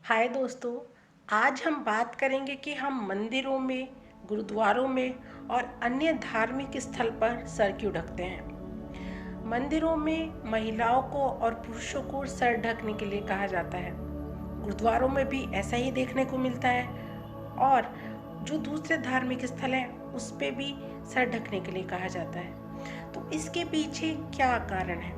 हाय दोस्तों, आज हम बात करेंगे कि हम मंदिरों में, गुरुद्वारों में और अन्य धार्मिक स्थल पर सर क्यों ढकते हैं। मंदिरों में महिलाओं को और पुरुषों को सर ढकने के लिए कहा जाता है। गुरुद्वारों में भी ऐसा ही देखने को मिलता है और जो दूसरे धार्मिक स्थल हैं उस पे भी सर ढकने के लिए कहा जाता है। तो इसके पीछे क्या कारण है?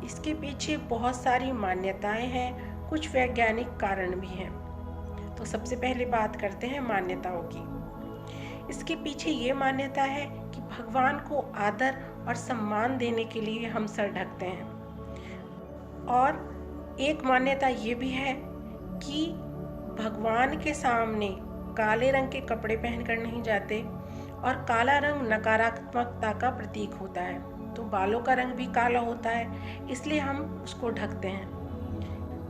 इसके पीछे बहुत सारी मान्यताएं हैं, कुछ वैज्ञानिक कारण भी हैं। तो सबसे पहले बात करते हैं मान्यताओं की। इसके पीछे ये मान्यता है कि भगवान को आदर और सम्मान देने के लिए हम सर ढकते हैं। और एक मान्यता ये भी है कि भगवान के सामने काले रंग के कपड़े पहनकर नहीं जाते और काला रंग नकारात्मकता का प्रतीक होता है, तो बालों का रंग भी काला होता है, इसलिए हम उसको ढकते हैं।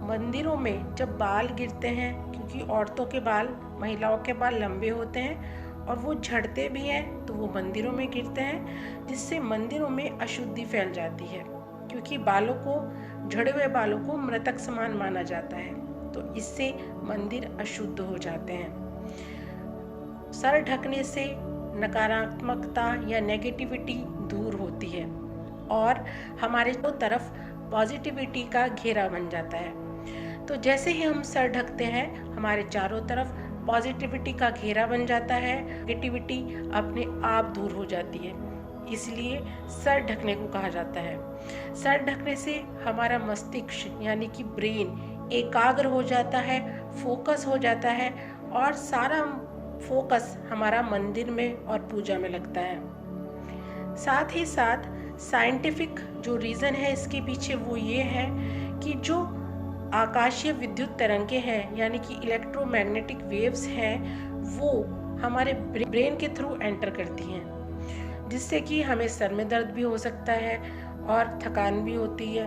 मंदिरों में जब बाल गिरते हैं, क्योंकि औरतों के बाल, महिलाओं के बाल लंबे होते हैं और वो झड़ते भी हैं, तो वो मंदिरों में गिरते हैं, जिससे मंदिरों में अशुद्धि फैल जाती है, क्योंकि बालों को, झड़े हुए बालों को मृतक समान माना जाता है, तो इससे मंदिर अशुद्ध हो जाते हैं। सर ढकने से नकारात्मकता या नेगेटिविटी दूर होती है और हमारे चारों तरफ पॉजिटिविटी का घेरा बन जाता है। तो जैसे ही हम सर ढकते हैं, हमारे चारों तरफ पॉजिटिविटी का घेरा बन जाता है, नेगेटिविटी अपने आप दूर हो जाती है, इसलिए सर ढकने को कहा जाता है। सर ढकने से हमारा मस्तिष्क यानी कि ब्रेन एकाग्र हो जाता है, फोकस हो जाता है और सारा फोकस हमारा मंदिर में और पूजा में लगता है। साथ ही साथ साइंटिफिक जो रीज़न है इसके पीछे वो ये है कि जो आकाशीय विद्युत तरंगे हैं यानी कि इलेक्ट्रोमैग्नेटिक वेव्स हैं, वो हमारे ब्रेन के थ्रू एंटर करती हैं, जिससे कि हमें सर में दर्द भी हो सकता है और थकान भी होती है।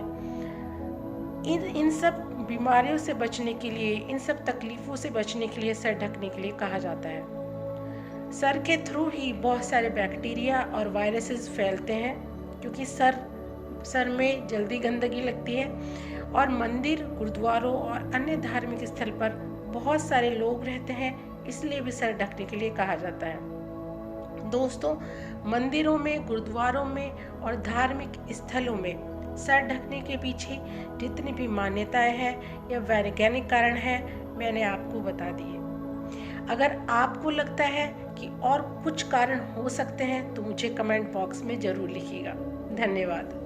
इन सब बीमारियों से बचने के लिए, इन सब तकलीफ़ों से बचने के लिए सर ढकने के लिए कहा जाता है। सर के थ्रू ही बहुत सारे बैक्टीरिया और वायरसेस फैलते हैं, क्योंकि सर में जल्दी गंदगी लगती है और मंदिर, गुरुद्वारों और अन्य धार्मिक स्थल पर बहुत सारे लोग रहते हैं, इसलिए भी सर ढकने के लिए कहा जाता है। दोस्तों, मंदिरों में, गुरुद्वारों में और धार्मिक स्थलों में सर ढकने के पीछे जितनी भी मान्यताएं हैं या वैज्ञानिक कारण हैं, मैंने आपको बता दिए। अगर आपको लगता है कि और कुछ कारण हो सकते हैं तो मुझे कमेंट बॉक्स में ज़रूर लिखिएगा। धन्यवाद।